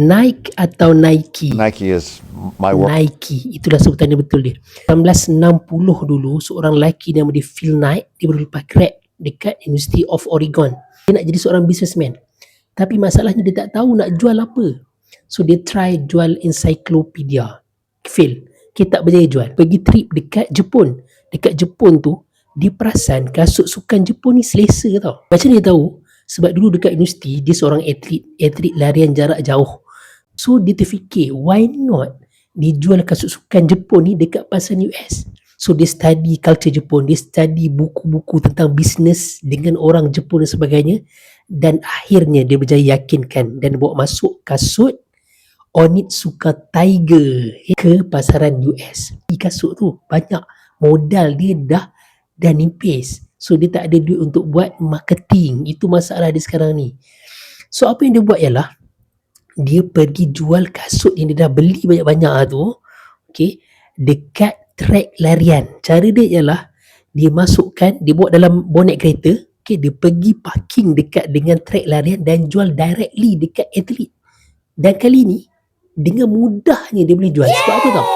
Nike atau Nike? Nike is my work. Nike, itulah sebutannya betul dia. 1960 dulu, seorang lelaki nama dia Phil Knight, dia berlepas grad dekat University of Oregon. Dia nak jadi seorang businessman. Tapi masalahnya dia tak tahu nak jual apa. So dia try jual encyclopedia. Fail. Kita tak berjaya jual. Pergi trip dekat Jepun. Dekat Jepun tu, dia perasan kasut sukan Jepun ni selesa tau. Macam dia tahu? Sebab dulu dekat universiti, dia seorang atlet larian jarak jauh. So dia terfikir, why not dia jual kasut sukan Jepun ni dekat pasaran US. So dia study culture Jepun, dia study buku-buku tentang bisnes dengan orang Jepun dan sebagainya, dan akhirnya dia berjaya yakinkan dan bawa masuk kasut Onitsuka Tiger ke pasaran US. Kasut tu banyak, modal dia dah nipis. So dia tak ada duit untuk buat marketing. Itu masalah dia sekarang ni. So apa yang dia buat ialah dia pergi jual kasut yang dia dah beli banyak-banyak tu, okay, dekat track larian. Cara dia ialah dia masukkan, dia bawa dalam bonet kereta, okay, dia pergi parking dekat dengan track larian dan jual directly dekat atlet. Dan kali ni dengan mudahnya dia boleh jual. Sebab apa tau?